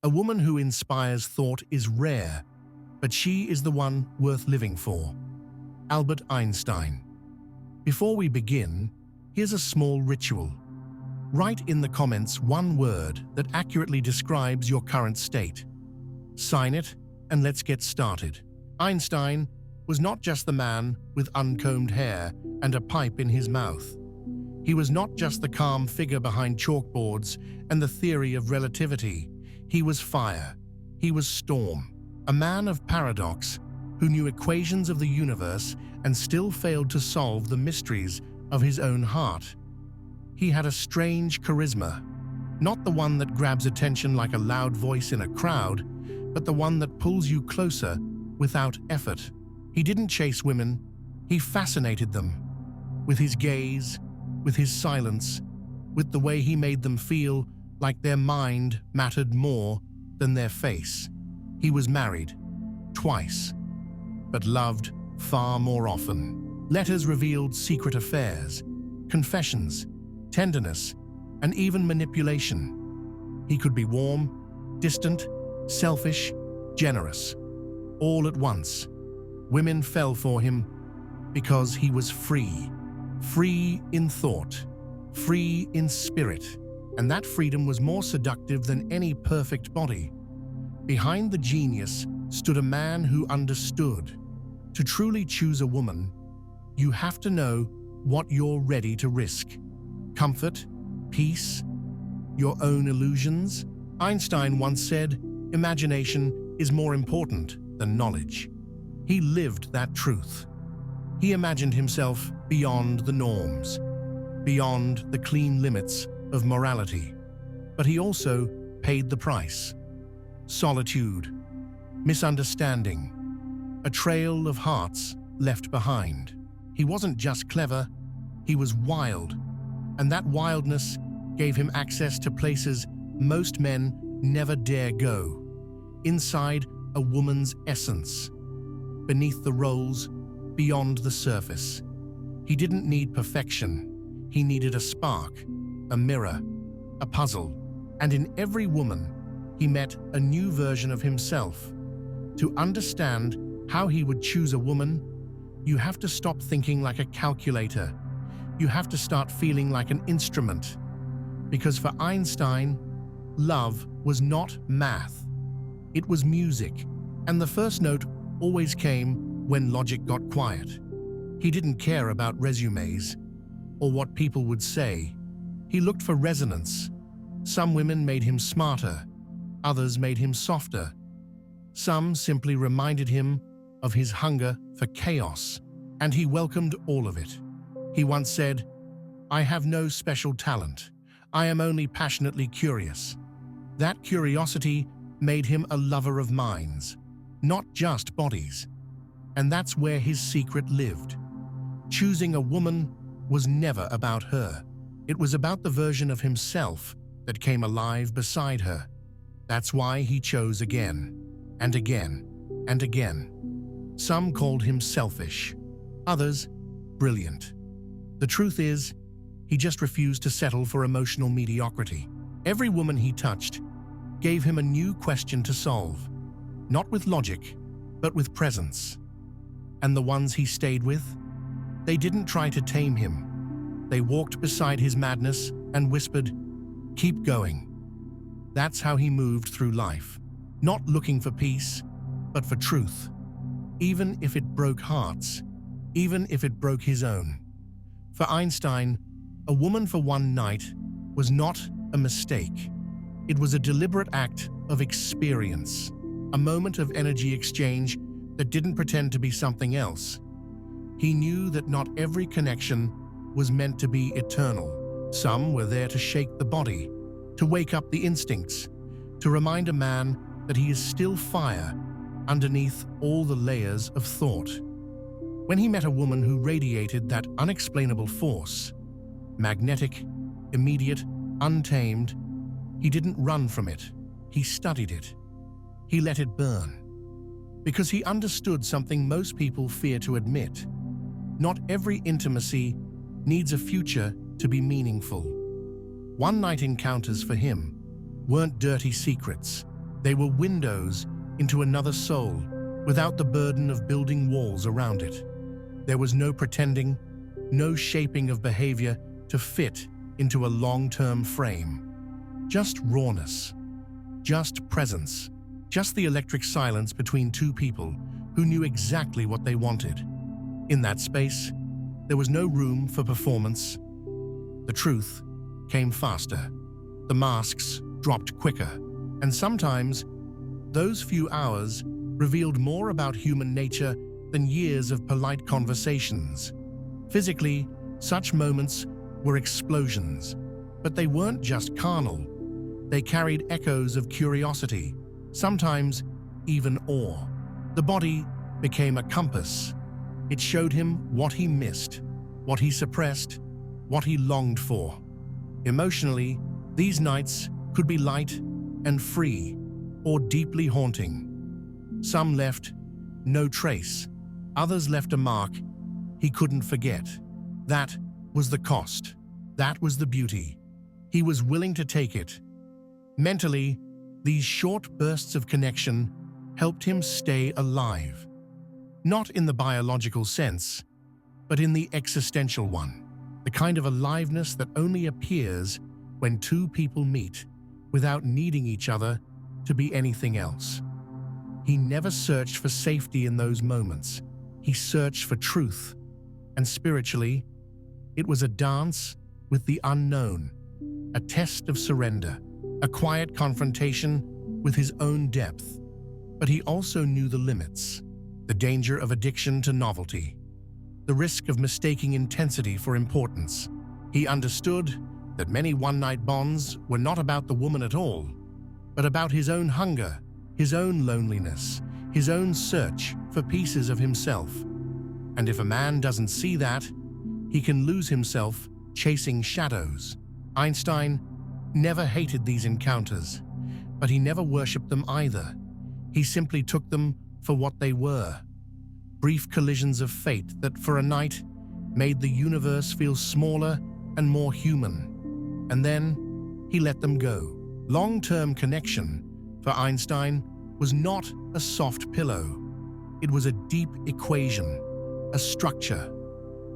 A woman who inspires thought is rare, but she is the one worth living for. Albert Einstein. Before we begin, here's a small ritual. Write in the comments one word that accurately describes your current state. Sign it, and let's get started. Einstein was not just the man with uncombed hair and a pipe in his mouth. He was not just the calm figure behind chalkboards and the theory of relativity. He was fire. He was storm. A man of paradox who knew equations of the universe and still failed to solve the mysteries of his own heart. He had a strange charisma, not the one that grabs attention like a loud voice in a crowd, but the one that pulls you closer without effort. He didn't chase women, he fascinated them. With his gaze, with his silence, with the way he made them feel like their mind mattered more than their face. He was married, twice, but loved far more often. Letters revealed secret affairs, confessions, tenderness, and even manipulation. He could be warm, distant, selfish, generous, all at once. Women fell for him because he was free. Free in thought, free in spirit, and that freedom was more seductive than any perfect body. Behind the genius stood a man who understood. To truly choose a woman, you have to know what you're ready to risk. Comfort, peace, your own illusions. Einstein once said, "Imagination is more important than knowledge." He lived that truth. He imagined himself beyond the norms, beyond the clean limits of morality. But he also paid the price. Solitude, misunderstanding, a trail of hearts left behind. He wasn't just clever, he was wild, and that wildness gave him access to places most men never dare go. Inside a woman's essence, beneath the roles, beyond the surface. He didn't need perfection. He needed a spark, a mirror, a puzzle. And in every woman, he met a new version of himself. To understand how he would choose a woman, you have to stop thinking like a calculator. You have to start feeling like an instrument. Because for Einstein, love was not math. It was music. And the first note always came when logic got quiet. He didn't care about resumes or what people would say. He looked for resonance. Some women made him smarter, others made him softer. Some simply reminded him of his hunger for chaos, and he welcomed all of it. He once said, "I have no special talent. I am only passionately curious." That curiosity made him a lover of minds, not just bodies. And that's where his secret lived. Choosing a woman was never about her. It was about the version of himself that came alive beside her. That's why he chose again, and again, and again. Some called him selfish, others brilliant. The truth is, he just refused to settle for emotional mediocrity. Every woman he touched gave him a new question to solve, not with logic, but with presence. And the ones he stayed with, they didn't try to tame him. They walked beside his madness and whispered, "Keep going." That's how he moved through life, not looking for peace, but for truth. Even if it broke hearts, even if it broke his own. For Einstein, a woman for one night was not a mistake. It was a deliberate act of experience, a moment of energy exchange that didn't pretend to be something else. He knew that not every connection was meant to be eternal. Some were there to shake the body, to wake up the instincts, to remind a man that he is still fire underneath all the layers of thought. When he met a woman who radiated that unexplainable force, magnetic, immediate, untamed, he didn't run from it. He studied it. He let it burn. Because he understood something most people fear to admit. Not every intimacy needs a future to be meaningful. One-night encounters for him weren't dirty secrets. They were windows into another soul without the burden of building walls around it. There was no pretending, no shaping of behavior to fit into a long-term frame. Just rawness, just presence, just the electric silence between two people who knew exactly what they wanted. In that space, there was no room for performance. The truth came faster. The masks dropped quicker. And sometimes, those few hours revealed more about human nature than years of polite conversations. Physically, such moments were explosions, but they weren't just carnal. They carried echoes of curiosity, sometimes even awe. The body became a compass. It showed him what he missed, what he suppressed, what he longed for. Emotionally, these nights could be light and free, or deeply haunting. Some left no trace, others left a mark he couldn't forget. That was the cost. That was the beauty. He was willing to take it. Mentally, these short bursts of connection helped him stay alive. Not in the biological sense, but in the existential one. The kind of aliveness that only appears when two people meet without needing each other to be anything else. He never searched for safety in those moments. He searched for truth. And spiritually, it was a dance with the unknown, a test of surrender, a quiet confrontation with his own depth. But he also knew the limits, the danger of addiction to novelty, the risk of mistaking intensity for importance. He understood that many one-night bonds were not about the woman at all, but about his own hunger, his own loneliness, his own search for pieces of himself. And if a man doesn't see that, he can lose himself chasing shadows. Einstein never hated these encounters, but he never worshipped them either. He simply took them for what they were. Brief collisions of fate that, for a night, made the universe feel smaller and more human. And then he let them go. Long-term connection, for Einstein, was not a soft pillow. It was a deep equation, a structure,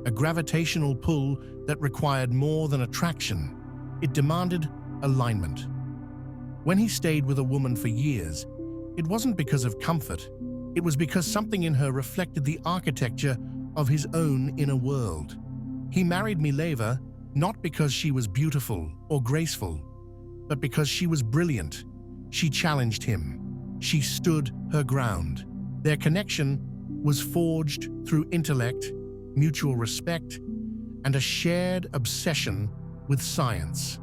a gravitational pull that required more than attraction. It demanded alignment. When he stayed with a woman for years, it wasn't because of comfort. It was because something in her reflected the architecture of his own inner world. He married Mileva not because she was beautiful or graceful, but because she was brilliant. She challenged him. She stood her ground. Their connection was forged through intellect, mutual respect, and a shared obsession with science.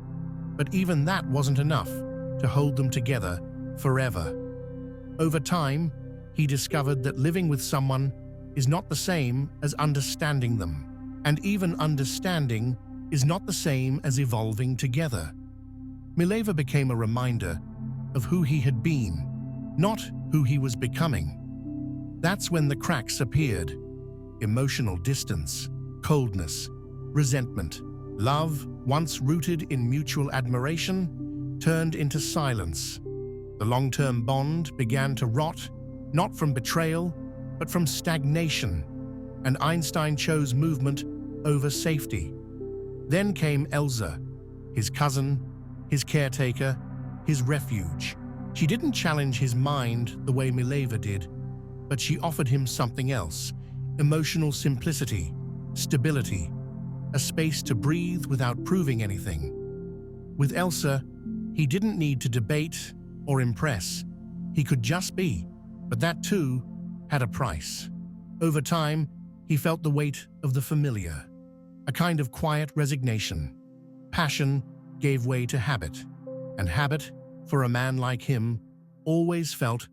But even that wasn't enough to hold them together forever. Over time, he discovered that living with someone is not the same as understanding them, and even understanding is not the same as evolving together. Mileva became a reminder of who he had been, not who he was becoming. That's when the cracks appeared. Emotional distance, coldness, resentment. Love, once rooted in mutual admiration, turned into silence. The long-term bond began to rot, not from betrayal, but from stagnation, and Einstein chose movement over safety. Then came Elsa, his cousin, his caretaker, his refuge. She didn't challenge his mind the way Mileva did, but she offered him something else: emotional simplicity, stability, a space to breathe without proving anything. With Elsa, he didn't need to debate or impress. He could just be, but that too had a price. Over time, he felt the weight of the familiar, a kind of quiet resignation. Passion gave way to habit, and habit, for a man like him, always felt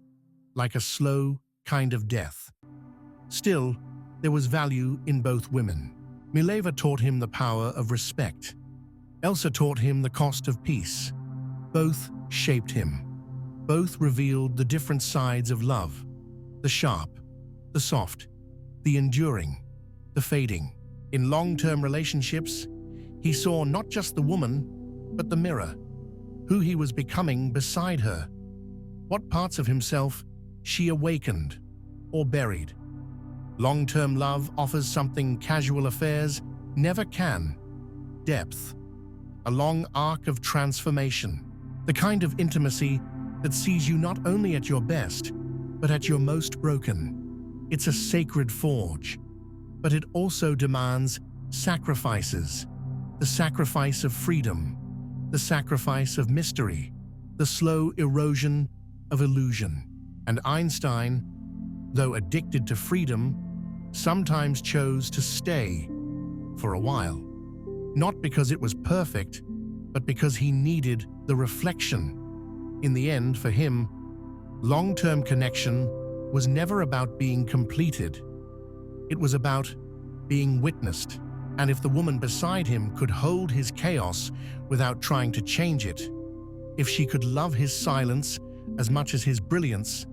like a slow kind of death. Still, there was value in both women. Mileva taught him the power of respect. Elsa taught him the cost of peace. Both shaped him. Both revealed the different sides of love: the sharp, the soft, the enduring, the fading. In long-term relationships, he saw not just the woman, but the mirror, who he was becoming beside her. what parts of himself she awakened or buried. Long-term love offers something casual affairs never can: depth. A long arc of transformation, the kind of intimacy that sees you not only at your best, but at your most broken. It's a sacred forge, but it also demands sacrifices. The sacrifice of freedom, the sacrifice of mystery, the slow erosion of illusion. And Einstein, though addicted to freedom, sometimes chose to stay for a while. Not because it was perfect, but because he needed the reflection. In the end, for him, long-term connection was never about being completed. It was about being witnessed. And if the woman beside him could hold his chaos without trying to change it, if she could love his silence as much as his brilliance,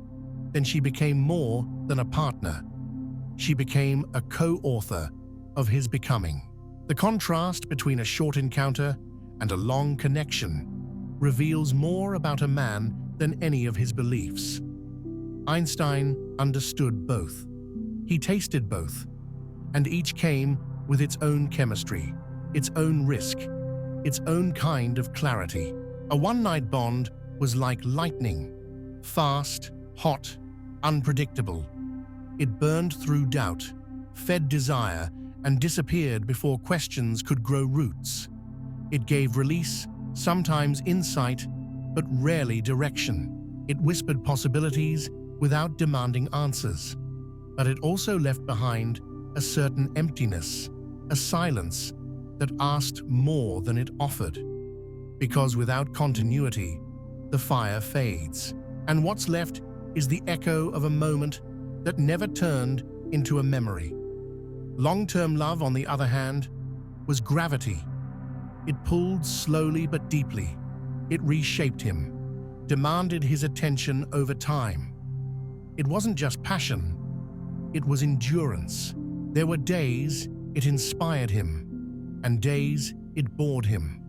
then she became more than a partner. She became a co-author of his becoming. The contrast between a short encounter and a long connection reveals more about a man than any of his beliefs. Einstein understood both. He tasted both, and each came with its own chemistry, its own risk, its own kind of clarity. A one-night bond was like lightning, fast, hot, unpredictable. It burned through doubt, fed desire, and disappeared before questions could grow roots. It gave release, sometimes insight, but rarely direction. It whispered possibilities without demanding answers. But it also left behind a certain emptiness, a silence that asked more than it offered. Because without continuity, the fire fades, and what's left is the echo of a moment that never turned into a memory. Long-term love, on the other hand, was gravity. It pulled slowly but deeply. It reshaped him, demanded his attention over time. It wasn't just passion, it was endurance. There were days it inspired him, and days it bored him.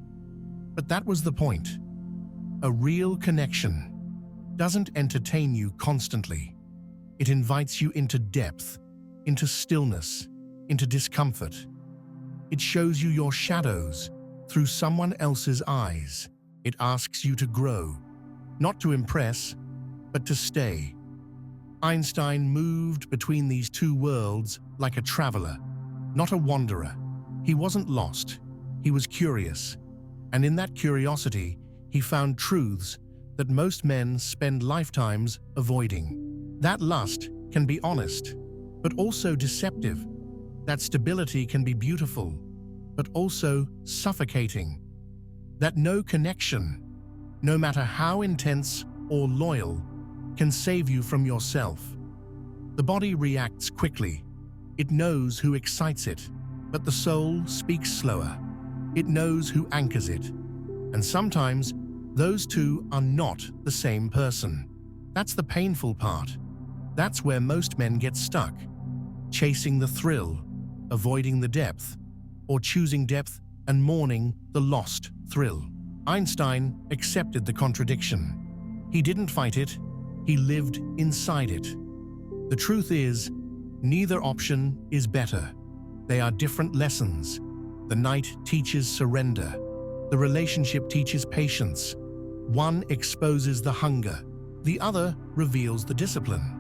But that was the point. A real connection doesn't entertain you constantly. It invites you into depth, into stillness, into discomfort. It shows you your shadows through someone else's eyes. It asks you to grow, not to impress, but to stay. Einstein moved between these two worlds like a traveler, not a wanderer. He wasn't lost, he was curious. And in that curiosity, he found truths that most men spend lifetimes avoiding. That lust can be honest, but also deceptive. That stability can be beautiful, but also suffocating. That no connection, no matter how intense or loyal, can save you from yourself. The body reacts quickly. It knows who excites it, but the soul speaks slower. It knows who anchors it. And sometimes, those two are not the same person. That's the painful part. That's where most men get stuck, chasing the thrill, avoiding the depth, or choosing depth and mourning the lost thrill. Einstein accepted the contradiction. He didn't fight it, he lived inside it. The truth is, neither option is better. They are different lessons. The night teaches surrender. The relationship teaches patience. One exposes the hunger, the other reveals the discipline.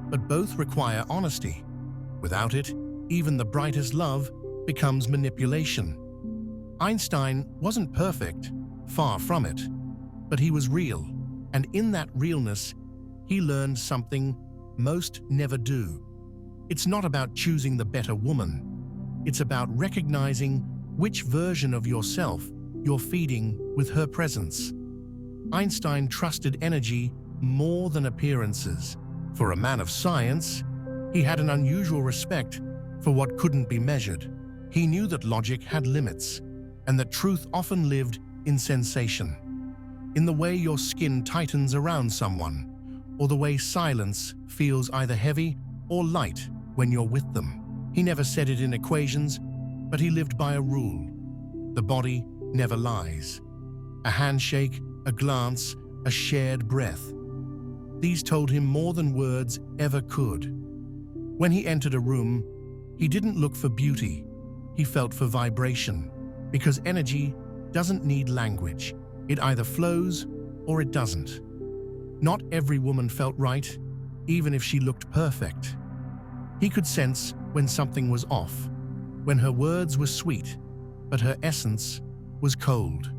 But both require honesty. Without it, even the brightest love becomes manipulation. Einstein wasn't perfect, far from it, but he was real, and in that realness, he learned something most never do. It's not about choosing the better woman. It's about recognizing which version of yourself you're feeding with her presence. Einstein trusted energy more than appearances. For a man of science, he had an unusual respect for what couldn't be measured. He knew that logic had limits, and that truth often lived in sensation. In the way your skin tightens around someone, or the way silence feels either heavy or light when you're with them. He never said it in equations, but he lived by a rule. The body never lies. A handshake, a glance, a shared breath. These told him more than words ever could. When he entered a room, he didn't look for beauty, he felt for vibration, because energy doesn't need language. It either flows or it doesn't. Not every woman felt right, even if she looked perfect. He could sense when something was off, when her words were sweet, but her essence was cold.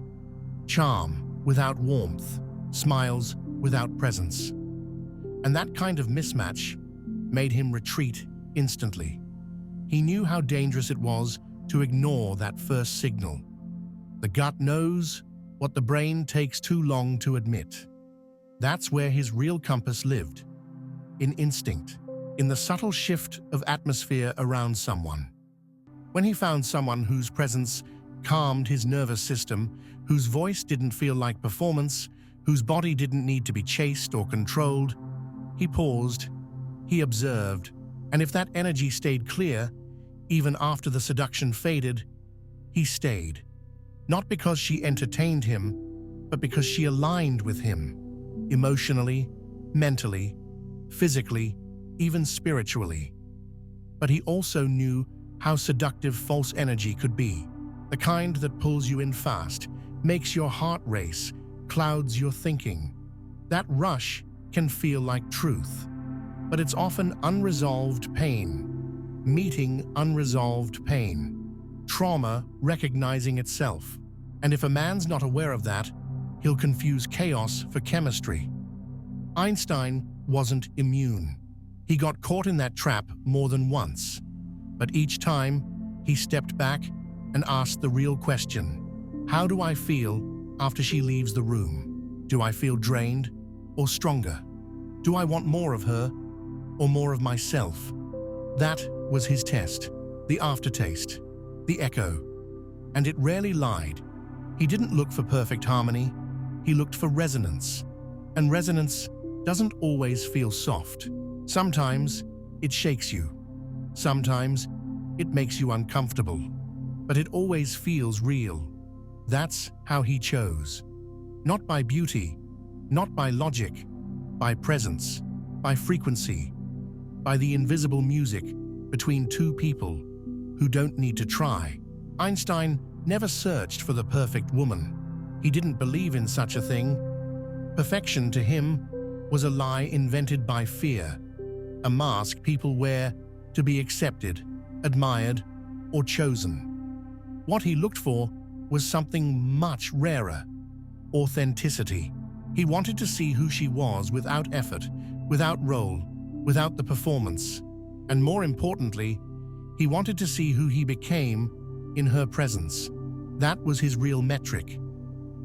Charm without warmth, smiles without presence. And that kind of mismatch made him retreat instantly. He knew how dangerous it was to ignore that first signal. The gut knows what the brain takes too long to admit. That's where his real compass lived, in instinct, in the subtle shift of atmosphere around someone. When he found someone whose presence calmed his nervous system, whose voice didn't feel like performance, whose body didn't need to be chased or controlled, he paused, he observed, and if that energy stayed clear, even after the seduction faded, he stayed. Not because she entertained him, but because she aligned with him, emotionally, mentally, physically, even spiritually. But he also knew how seductive false energy could be, the kind that pulls you in fast, makes your heart race, clouds your thinking. That rush can feel like truth, but it's often unresolved pain, meeting unresolved pain, trauma recognizing itself. And if a man's not aware of that, he'll confuse chaos for chemistry. Einstein wasn't immune. He got caught in that trap more than once, but each time he stepped back and asked the real question: how do I feel after she leaves the room? Do I feel drained or stronger? Do I want more of her or more of myself? That was his test, the aftertaste, the echo. And it rarely lied. He didn't look for perfect harmony, he looked for resonance. And resonance doesn't always feel soft. Sometimes it shakes you. Sometimes it makes you uncomfortable. But it always feels real. That's how he chose. Not by beauty, not by logic, by presence, by frequency, by the invisible music between two people who don't need to try. Einstein never searched for the perfect woman. He didn't believe in such a thing. Perfection to him was a lie invented by fear, a mask people wear to be accepted, admired, or chosen. What he looked for was something much rarer: authenticity. He wanted to see who she was without effort, without role, without the performance. And more importantly, he wanted to see who he became in her presence. That was his real metric.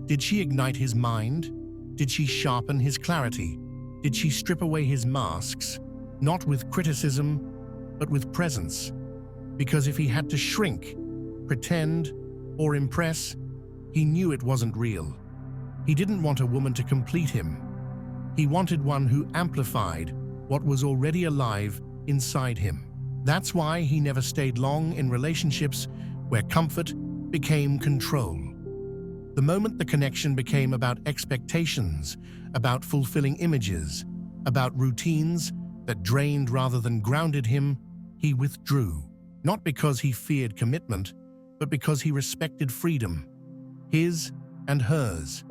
Did she ignite his mind? Did she sharpen his clarity? Did she strip away his masks, not with criticism, but with presence? Because if he had to shrink, pretend, or impress, he knew it wasn't real. He didn't want a woman to complete him. He wanted one who amplified what was already alive inside him. That's why he never stayed long in relationships where comfort became control. The moment the connection became about expectations, about fulfilling images, about routines that drained rather than grounded him, he withdrew. Not because he feared commitment, but because he respected freedom, his and hers.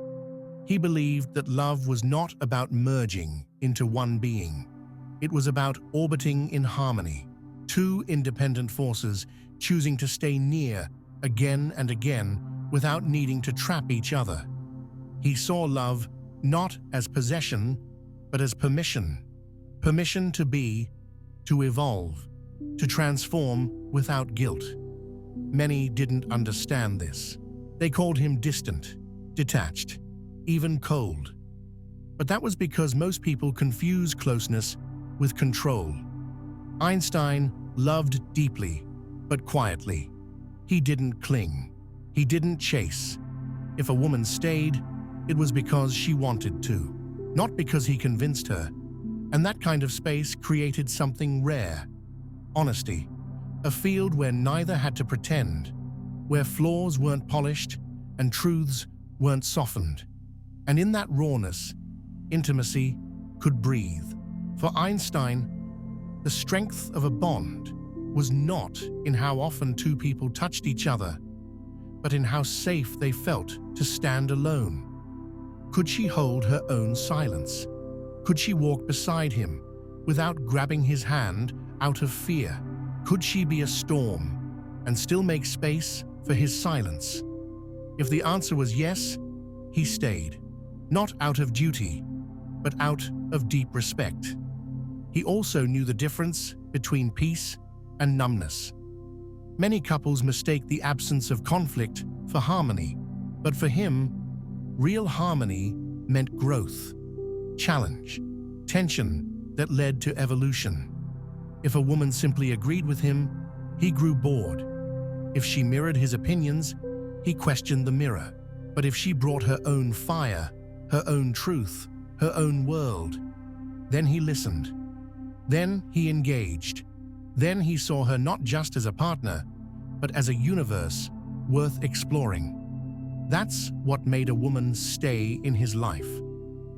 He believed that love was not about merging into one being. It was about orbiting in harmony, two independent forces choosing to stay near again and again without needing to trap each other. He saw love not as possession, but as permission. Permission to be, to evolve, to transform without guilt. Many didn't understand this. They called him distant, detached, even cold. But that was because most people confuse closeness with control. Einstein loved deeply, but quietly. He didn't cling. He didn't chase. If a woman stayed, it was because she wanted to, not because he convinced her. And that kind of space created something rare: honesty. A field where neither had to pretend, where flaws weren't polished and truths weren't softened. And in that rawness, intimacy could breathe. For Einstein, the strength of a bond was not in how often two people touched each other, but in how safe they felt to stand alone. Could she hold her own silence? Could she walk beside him without grabbing his hand out of fear? Could she be a storm and still make space for his silence? If the answer was yes, he stayed, not out of duty, but out of deep respect. He also knew the difference between peace and numbness. Many couples mistake the absence of conflict for harmony, but for him, real harmony meant growth, challenge, tension that led to evolution. If a woman simply agreed with him, he grew bored. If she mirrored his opinions, he questioned the mirror. But if she brought her own fire, her own truth, her own world, then he listened. Then he engaged. Then he saw her not just as a partner, but as a universe worth exploring. That's what made a woman stay in his life.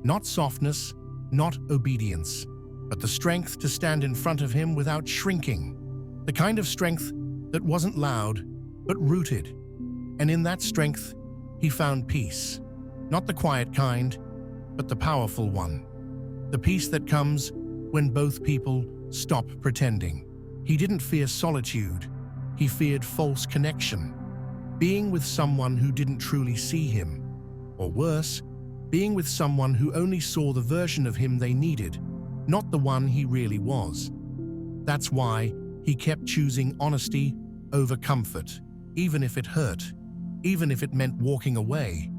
Not softness, not obedience, but the strength to stand in front of him without shrinking. The kind of strength that wasn't loud, but rooted. And in that strength, he found peace. Not the quiet kind, but the powerful one. The peace that comes when both people stop pretending. He didn't fear solitude. He feared false connection. Being with someone who didn't truly see him. Or worse, being with someone who only saw the version of him they needed, not the one he really was. That's why he kept choosing honesty over comfort, even if it hurt, even if it meant walking away.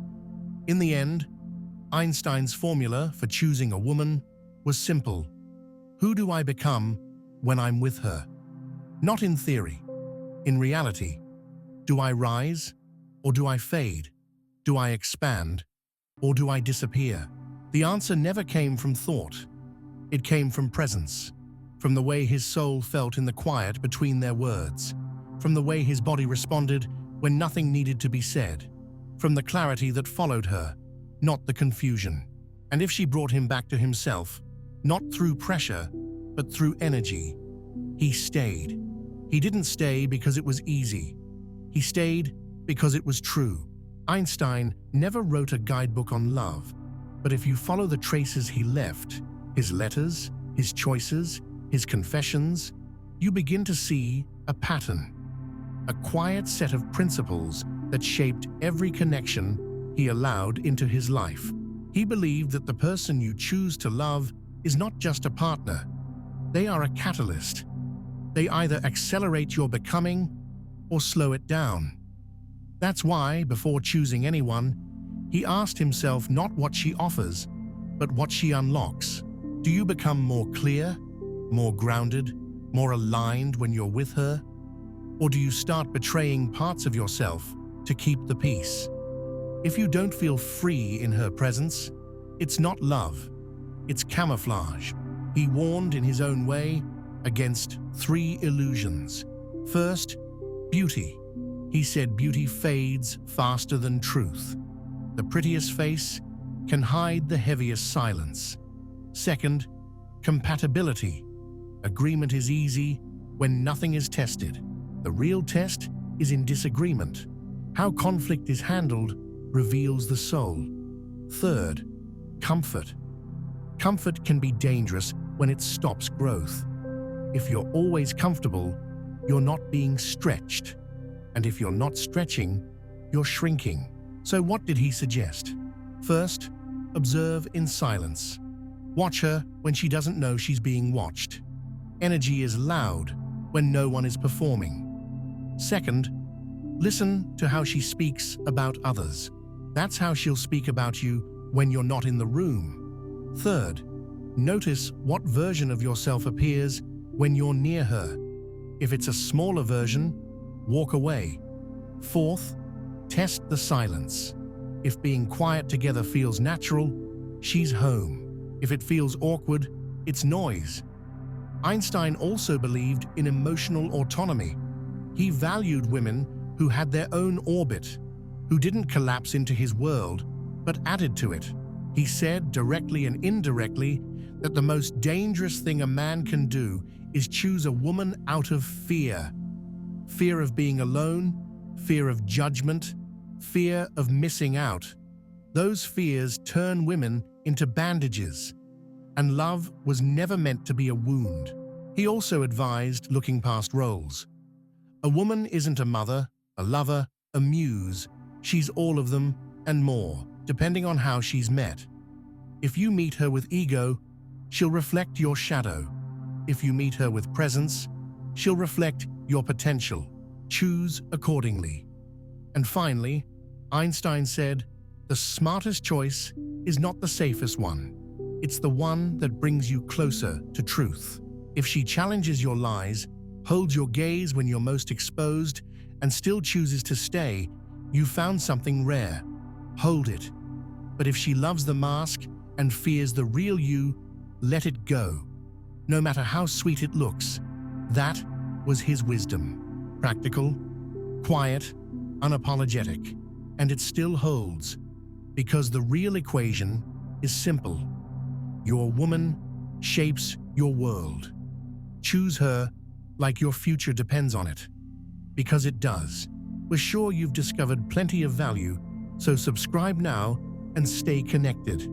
In the end, Einstein's formula for choosing a woman was simple. Who do I become when I'm with her? Not in theory, in reality. Do I rise or do I fade? Do I expand or do I disappear? The answer never came from thought. It came from presence, from the way his soul felt in the quiet between their words, from the way his body responded when nothing needed to be said, from the clarity that followed her, not the confusion. And if she brought him back to himself, not through pressure, but through energy, he stayed. He didn't stay because it was easy. He stayed because it was true. Einstein never wrote a guidebook on love, but if you follow the traces he left, his letters, his choices, his confessions, you begin to see a pattern, a quiet set of principles that shaped every connection he allowed into his life. He believed that the person you choose to love is not just a partner. They are a catalyst. They either accelerate your becoming or slow it down. That's why, before choosing anyone, he asked himself not what she offers, but what she unlocks. Do you become more clear, more grounded, more aligned when you're with her? Or do you start betraying parts of yourself to keep the peace? If you don't feel free in her presence, it's not love, it's camouflage. He warned in his own way against 3 illusions. First, beauty. He said beauty fades faster than truth. The prettiest face can hide the heaviest silence. Second, compatibility. Agreement is easy when nothing is tested. The real test is in disagreement. How conflict is handled reveals the soul. Third, comfort. Comfort can be dangerous when it stops growth. If you're always comfortable, you're not being stretched. And if you're not stretching, you're shrinking. So what did he suggest? First, observe in silence. Watch her when she doesn't know she's being watched. Energy is loud when no one is performing. Second, listen to how she speaks about others. That's how she'll speak about you when you're not in the room. Third, notice what version of yourself appears when you're near her. If it's a smaller version, walk away. Fourth, test the silence. If being quiet together feels natural, she's home. If it feels awkward, it's noise. Einstein also believed in emotional autonomy. He valued women who had their own orbit, who didn't collapse into his world, but added to it. He said, directly and indirectly, that the most dangerous thing a man can do is choose a woman out of fear. Fear of being alone, fear of judgment, fear of missing out. Those fears turn women into bandages, and love was never meant to be a wound. He also advised looking past roles. A woman isn't a mother, a lover, a muse. She's all of them and more, depending on how she's met. If you meet her with ego, she'll reflect your shadow. If you meet her with presence, she'll reflect your potential. Choose accordingly. And finally, Einstein said, "The smartest choice is not the safest one. It's the one that brings you closer to truth." If she challenges your lies, holds your gaze when you're most exposed, and still chooses to stay, you found something rare. Hold it. But if she loves the mask and fears the real you, let it go. No matter how sweet it looks, that was his wisdom. Practical, quiet, unapologetic, and it still holds, because the real equation is simple. Your woman shapes your world. Choose her like your future depends on it, because it does. We're sure you've discovered plenty of value, so subscribe now and stay connected.